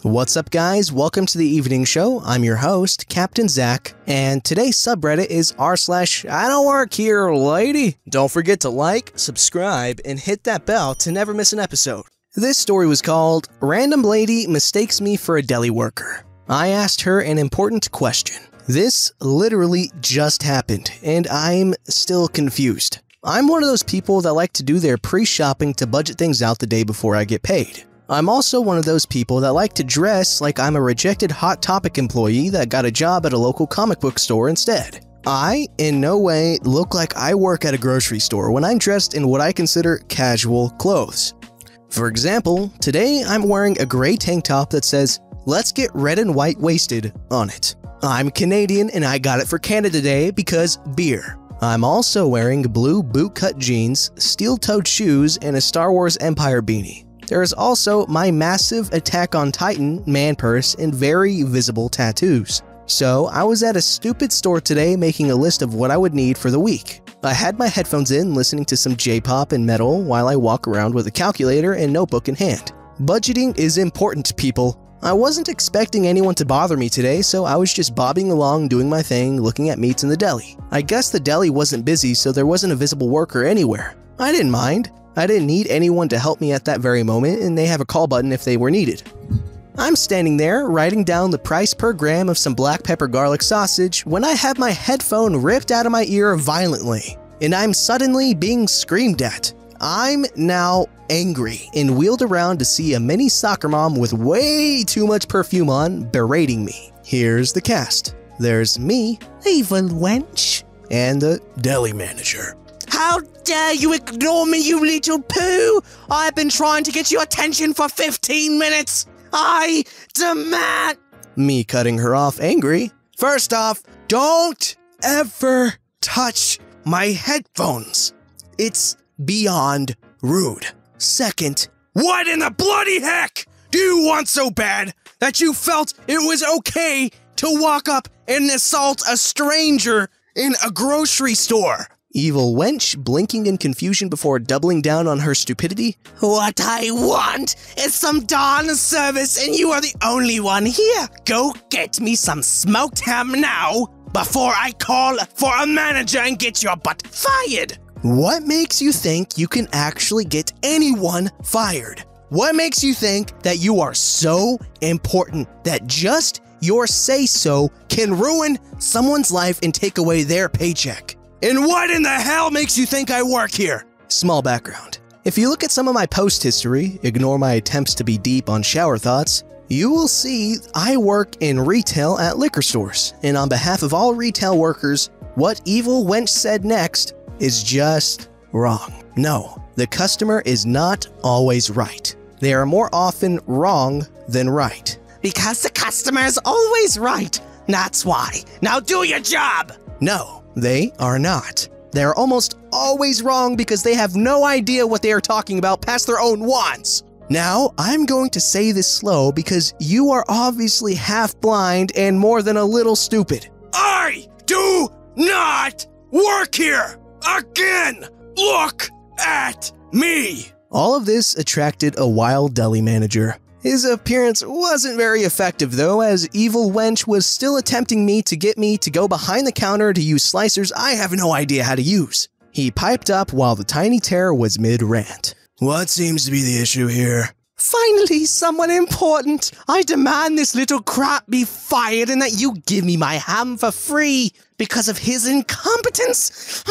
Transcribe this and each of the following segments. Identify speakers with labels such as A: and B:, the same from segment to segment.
A: What's up, guys? Welcome to the evening show. I'm your host, Captain Zach, and today's subreddit is r/IDontWorkHereLady. Don't forget to like, subscribe, and hit that bell to never miss an episode. This story was called "Random Lady Mistakes Me for a Deli Worker." I asked her an important question. This literally just happened, and I'm still confused. I'm one of those people that like to do their pre-shopping to budget things out the day before I get paid. I'm also one of those people that like to dress like I'm a rejected Hot Topic employee that got a job at a local comic book store instead. I, in no way, look like I work at a grocery store when I'm dressed in what I consider casual clothes. For example, today I'm wearing a gray tank top that says, "Let's get red and white wasted" on it. I'm Canadian and I got it for Canada Day because beer. I'm also wearing blue bootcut jeans, steel-toed shoes, and a Star Wars Empire beanie. There is also my massive Attack on Titan man purse and very visible tattoos. So I was at a stupid store today making a list of what I would need for the week. I had my headphones in listening to some J-pop and metal while I walk around with a calculator and notebook in hand. Budgeting is important, people. I wasn't expecting anyone to bother me today, so I was just bobbing along doing my thing, looking at meats in the deli. I guess the deli wasn't busy, so there wasn't a visible worker anywhere. I didn't mind. I didn't need anyone to help me at that very moment, and they have a call button if they were needed. I'm standing there, writing down the price per gram of some black pepper garlic sausage when I have my headphone ripped out of my ear violently, and I'm suddenly being screamed at. I'm now angry and wheeled around to see a mini soccer mom with way too much perfume on berating me. Here's the cast. There's me, evil wench, and the deli manager.
B: "How dare you ignore me, you little poo! I've been trying to get your attention for 15 minutes! I demand—"
A: Me cutting her off angry. "First off, don't ever touch my headphones. It's beyond rude. Second, what in the bloody heck do you want so bad that you felt it was okay to walk up and assault a stranger in a grocery store?" Evil wench blinking in confusion before doubling down on her stupidity.
B: "What I want is some darn service, and you are the only one here. Go get me some smoked ham now before I call for a manager and get your butt fired."
A: What makes you think you can actually get anyone fired? What makes you think that you are so important that just your say-so can ruin someone's life and take away their paycheck? And what in the hell makes you think I work here? Small background. If you look at some of my post history, ignore my attempts to be deep on shower thoughts, you will see I work in retail at liquor stores. And on behalf of all retail workers, what evil wench said next is just wrong. No, the customer is not always right. They are more often wrong than right.
B: Because the customer is always right. That's why. Now do your job.
A: No. They are not. They are almost always wrong because they have no idea what they are talking about past their own wants. Now, I'm going to say this slow because you are obviously half blind and more than a little stupid. I do not work here! Again! Look at me! All of this attracted a wild deli manager. His appearance wasn't very effective though, as evil wench was still attempting to get me to go behind the counter to use slicers I have no idea how to use. He piped up while the tiny terror was mid-rant. "What seems to be the issue here?"
B: "Finally, someone important. I demand this little crap be fired and that you give me my ham for free because of his incompetence."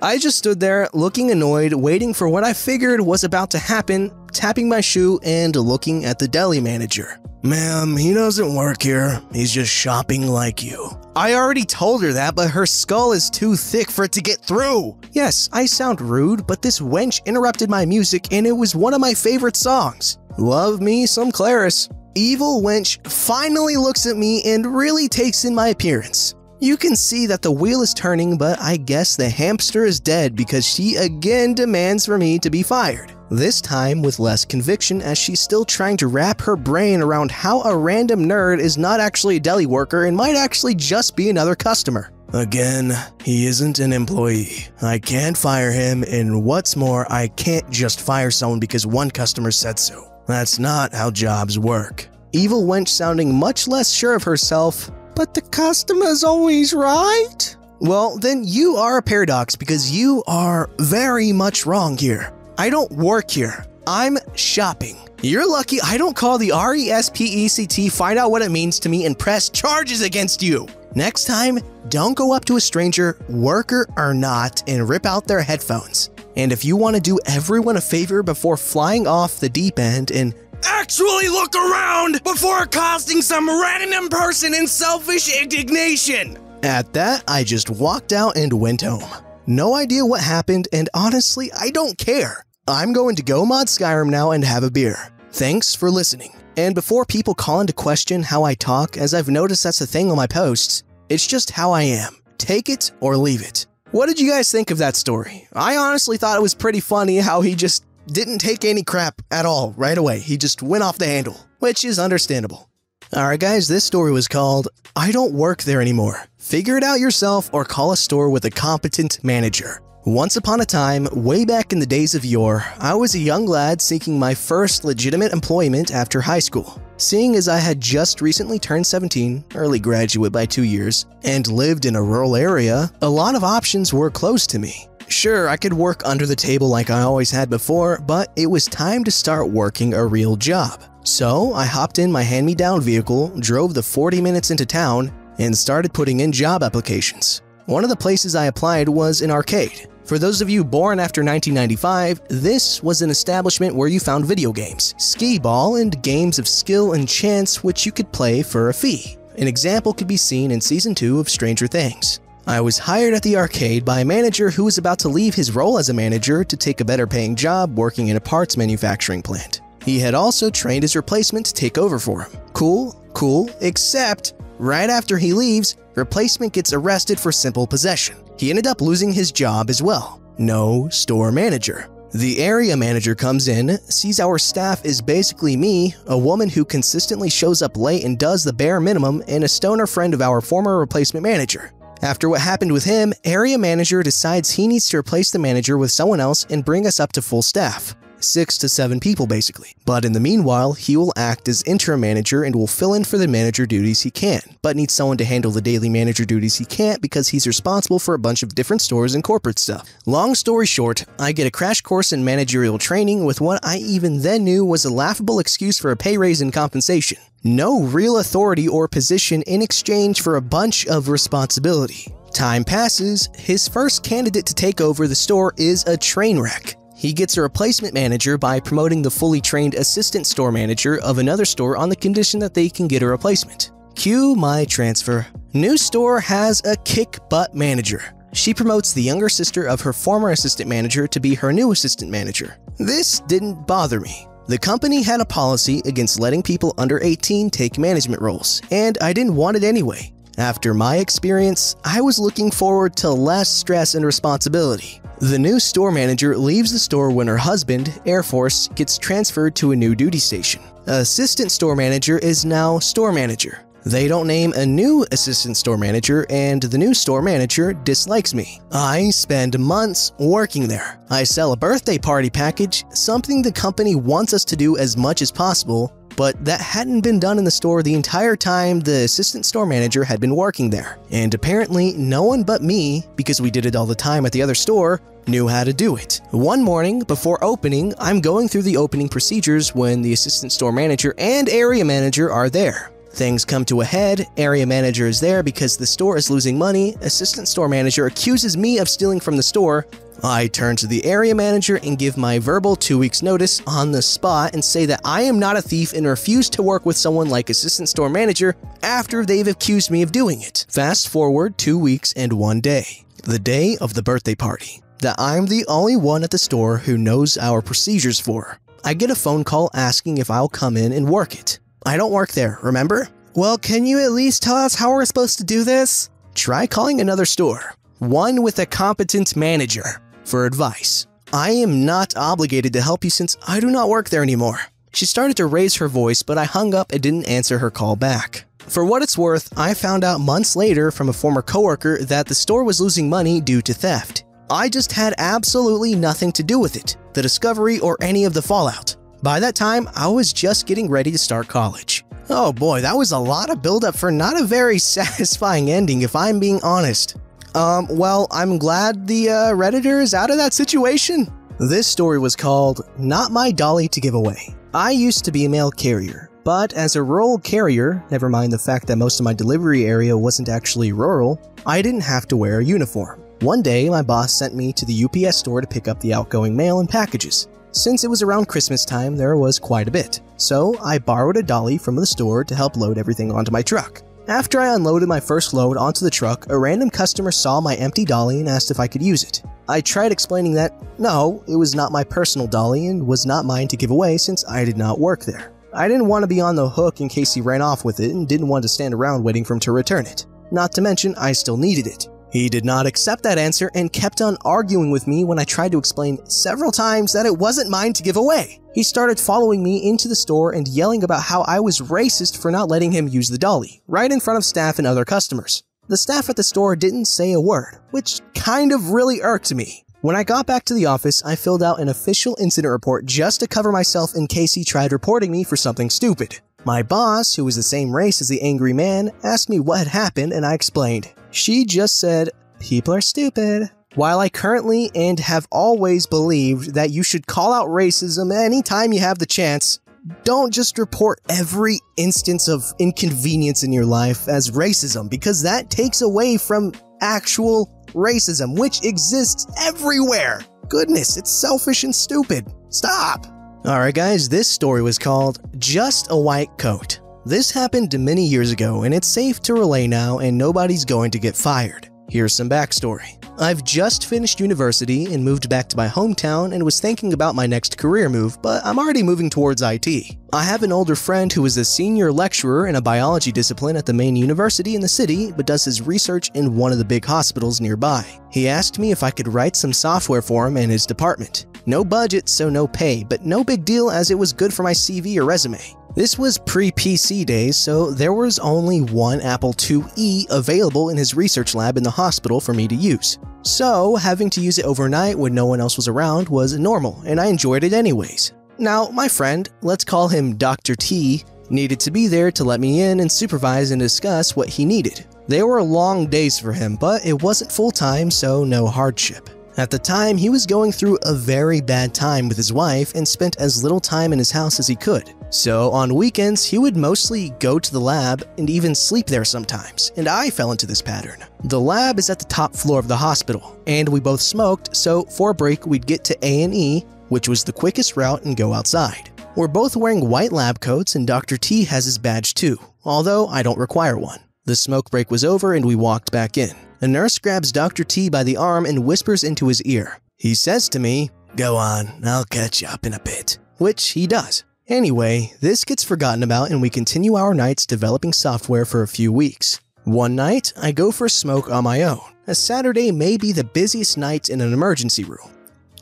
A: I just stood there, looking annoyed, waiting for what I figured was about to happen, tapping my shoe and looking at the deli manager. "Ma'am, he doesn't work here. He's just shopping like you." I already told her that, but her skull is too thick for it to get through. Yes, I sound rude, but this wench interrupted my music and it was one of my favorite songs. Love me some Claris. Evil wench finally looks at me and really takes in my appearance. You can see that the wheel is turning, but I guess the hamster is dead because she again demands for me to be fired. This time with less conviction, as she's still trying to wrap her brain around how a random nerd is not actually a deli worker and might actually just be another customer. Again, he isn't an employee. I can't fire him, and what's more, I can't just fire someone because one customer said so. That's not how jobs work. Evil Wench sounding much less sure of herself.
B: But the customer's always right.
A: Well, then you are a paradox because you are very much wrong here. I don't work here. I'm shopping. You're lucky I don't call the RESPECT, find out what it means to me, and press charges against you. Next time, don't go up to a stranger, worker or not, and rip out their headphones. And if you want to do everyone a favor before flying off the deep end and
B: actually look around before accosting some random person in selfish indignation.
A: At that, I just walked out and went home. No idea what happened, and honestly, I don't care. I'm going to go mod Skyrim now and have a beer. Thanks for listening. And before people call into question how I talk, as I've noticed that's a thing on my posts, it's just how I am. Take it or leave it. What did you guys think of that story? I honestly thought it was pretty funny how he just didn't take any crap at all right away. He just went off the handle, which is understandable. Alright guys, this story was called, I Don't Work There Anymore. Figure it out yourself or call a store with a competent manager. Once upon a time, way back in the days of yore, I was a young lad seeking my first legitimate employment after high school. Seeing as I had just recently turned 17, early graduate by 2 years, and lived in a rural area, a lot of options were closed to me. Sure, I could work under the table like I always had before, but it was time to start working a real job. So I hopped in my hand-me-down vehicle, drove the 40 minutes into town, and started putting in job applications. One of the places I applied was an arcade. For those of you born after 1995, this was an establishment where you found video games, skee-ball, and games of skill and chance which you could play for a fee. An example could be seen in Season 2 of Stranger Things. I was hired at the arcade by a manager who was about to leave his role as a manager to take a better paying job working in a parts manufacturing plant. He had also trained his replacement to take over for him. Cool, except right after he leaves, replacement gets arrested for simple possession. He ended up losing his job as well. No store manager. The area manager comes in, sees our staff is basically me, a woman who consistently shows up late and does the bare minimum, and a stoner friend of our former replacement manager. After what happened with him, area manager decides he needs to replace the manager with someone else and bring us up to full staff. 6 to 7 people basically. But in the meanwhile, he will act as interim manager and will fill in for the manager duties he can, but needs someone to handle the daily manager duties he can't because he's responsible for a bunch of different stores and corporate stuff. Long story short, I get a crash course in managerial training with what I even then knew was a laughable excuse for a pay raise and compensation. No real authority or position in exchange for a bunch of responsibility. Time passes, his first candidate to take over the store is a train wreck. He gets a replacement manager by promoting the fully trained assistant store manager of another store on the condition that they can get a replacement. Cue my transfer. New store has a kick-butt manager. She promotes the younger sister of her former assistant manager to be her new assistant manager. This didn't bother me. The company had a policy against letting people under 18 take management roles, and I didn't want it anyway. After my experience, I was looking forward to less stress and responsibility. The new store manager leaves the store when her husband, Air Force, gets transferred to a new duty station. Assistant store manager is now store manager. They don't name a new assistant store manager, and the new store manager dislikes me. I spend months working there. I sell a birthday party package, something the company wants us to do as much as possible, but that hadn't been done in the store the entire time the assistant store manager had been working there. And apparently no one but me, because we did it all the time at the other store, knew how to do it. One morning, before opening, I'm going through the opening procedures when the assistant store manager and area manager are there. Things come to a head, area manager is there because the store is losing money, assistant store manager accuses me of stealing from the store. I turn to the area manager and give my verbal 2 weeks notice on the spot and say that I am not a thief and refuse to work with someone like assistant store manager after they've accused me of doing it. Fast forward 2 weeks and 1 day. The day of the birthday party. That I'm the only one at the store who knows our procedures for. I get a phone call asking if I'll come in and work it. I don't work there, remember? Well, can you at least tell us how we're supposed to do this? Try calling another store. One with a competent manager. For advice. I am not obligated to help you since I do not work there anymore. She started to raise her voice, but I hung up and didn't answer her call back. For what it's worth, I found out months later from a former coworker that the store was losing money due to theft. I just had absolutely nothing to do with it, the discovery or any of the fallout. By that time, I was just getting ready to start college. Oh boy, that was a lot of buildup for not a very satisfying ending, if I'm being honest. Well, I'm glad the Redditor is out of that situation. This story was called Not My Dolly to Give Away. I used to be a mail carrier, but as a rural carrier, never mind the fact that most of my delivery area wasn't actually rural, I didn't have to wear a uniform. One day, my boss sent me to the UPS store to pick up the outgoing mail and packages. Since it was around Christmas time, there was quite a bit, so I borrowed a dolly from the store to help load everything onto my truck. After I unloaded my first load onto the truck, a random customer saw my empty dolly and asked if I could use it. I tried explaining that, no, it was not my personal dolly and was not mine to give away since I did not work there. I didn't want to be on the hook in case he ran off with it and didn't want to stand around waiting for him to return it. Not to mention, I still needed it. He did not accept that answer and kept on arguing with me when I tried to explain several times that it wasn't mine to give away. He started following me into the store and yelling about how I was racist for not letting him use the dolly, right in front of staff and other customers. The staff at the store didn't say a word, which kind of really irked me. When I got back to the office, I filled out an official incident report just to cover myself in case he tried reporting me for something stupid. My boss, who was the same race as the angry man, asked me what had happened and I explained. She just said, "People are stupid." While I currently and have always believed that you should call out racism anytime you have the chance, don't just report every instance of inconvenience in your life as racism, because that takes away from actual racism, which exists everywhere. Goodness, it's selfish and stupid. Stop! Alright guys, this story was called Just a White Coat. This happened many years ago and it's safe to relay now and nobody's going to get fired. Here's some backstory. I've just finished university and moved back to my hometown and was thinking about my next career move, but I'm already moving towards IT. I have an older friend who is a senior lecturer in a biology discipline at the main university in the city, but does his research in one of the big hospitals nearby. He asked me if I could write some software for him and his department. No budget, so no pay, but no big deal as it was good for my CV or resume. This was pre-PC days, so there was only one Apple IIe available in his research lab in the hospital for me to use. So, having to use it overnight when no one else was around was normal, and I enjoyed it anyways. Now, my friend, let's call him Dr. T, needed to be there to let me in and supervise and discuss what he needed. They were long days for him, but it wasn't full-time, so no hardship. At the time, he was going through a very bad time with his wife and spent as little time in his house as he could. So on weekends, he would mostly go to the lab and even sleep there sometimes, and I fell into this pattern. The lab is at the top floor of the hospital, and we both smoked, so for a break we'd get to A&E, which was the quickest route, and go outside. We're both wearing white lab coats and Dr. T has his badge too, although I don't require one. The smoke break was over and we walked back in. A nurse grabs Dr. T by the arm and whispers into his ear. He says to me, "Go on, I'll catch you up in a bit," which he does. Anyway, this gets forgotten about and we continue our nights developing software for a few weeks. One night, I go for a smoke on my own. A Saturday may be the busiest night in an emergency room.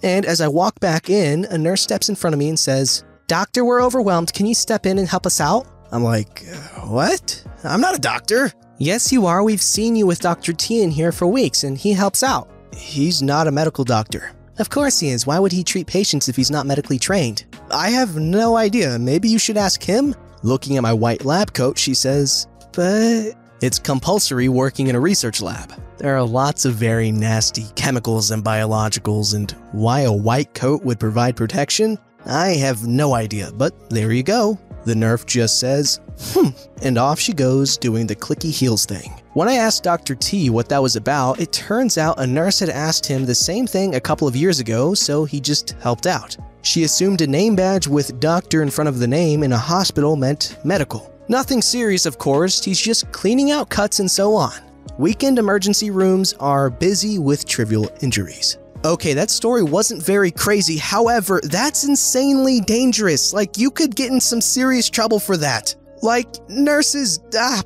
A: And as I walk back in, a nurse steps in front of me and says, "Doctor, we're overwhelmed. Can you step in and help us out?" I'm like, what? I'm not a doctor. "Yes, you are. We've seen you with Dr. T in here for weeks and he helps out." "He's not a medical doctor." "Of course he is. Why would he treat patients if he's not medically trained?" "I have no idea. Maybe you should ask him." Looking at my white lab coat, she says, "But it's compulsory working in a research lab. There are lots of very nasty chemicals and biologicals, and why a white coat would provide protection? I have no idea, but there you go." The nurse just says, and off she goes doing the clicky heels thing. When I asked Dr. T what that was about, it turns out a nurse had asked him the same thing a couple of years ago, so he just helped out. She assumed a name badge with doctor in front of the name in a hospital meant medical. Nothing serious, of course, he's just cleaning out cuts and so on. Weekend emergency rooms are busy with trivial injuries. Okay, that story wasn't very crazy, however, that's insanely dangerous. Like, you could get in some serious trouble for that. Like, nurses,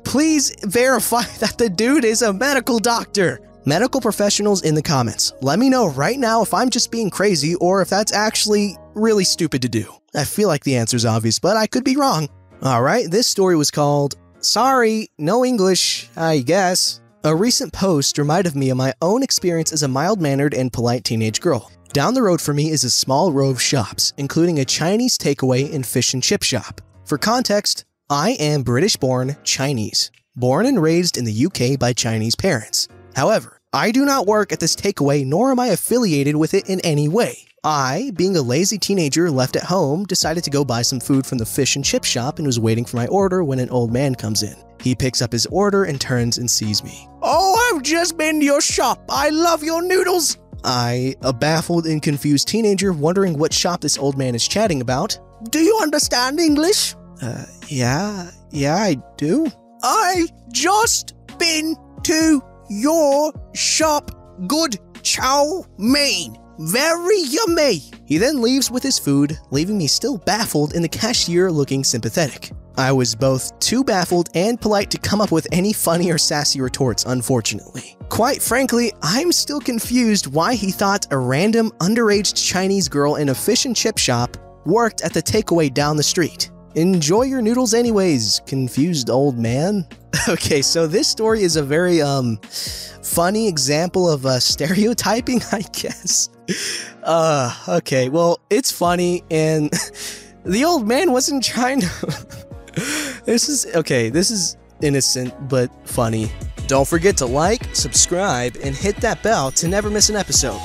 A: please verify that the dude is a medical doctor. Medical professionals in the comments, let me know right now if I'm just being crazy or if that's actually really stupid to do. I feel like the answer's obvious, but I could be wrong. Alright, this story was called, "Sorry, no English, I guess." A recent post reminded me of my own experience as a mild-mannered and polite teenage girl. Down the road from me is a small row of shops, including a Chinese takeaway and fish and chip shop. For context, I am British-born Chinese, born and raised in the UK by Chinese parents. However, I do not work at this takeaway nor am I affiliated with it in any way. I, being a lazy teenager left at home, decided to go buy some food from the fish and chip shop and was waiting for my order when an old man comes in. He picks up his order and turns and sees me.
B: "Oh, I've just been to your shop. I love your noodles."
A: I, a baffled and confused teenager wondering what shop this old man is chatting about.
B: "Do you understand English?"
A: Yeah, I do.
B: "I just been to your shop. Good chow mein. Very yummy."
A: He then leaves with his food, leaving me still baffled and the cashier looking sympathetic. I was both too baffled and polite to come up with any funny or sassy retorts, unfortunately. Quite frankly, I'm still confused why he thought a random underage Chinese girl in a fish and chip shop worked at the takeaway down the street. Enjoy your noodles anyways, confused old man. Okay, so this story is a very, funny example of stereotyping, I guess. Okay, well, it's funny, and the old man wasn't trying to... This is innocent, but funny. Don't forget to like, subscribe, and hit that bell to never miss an episode.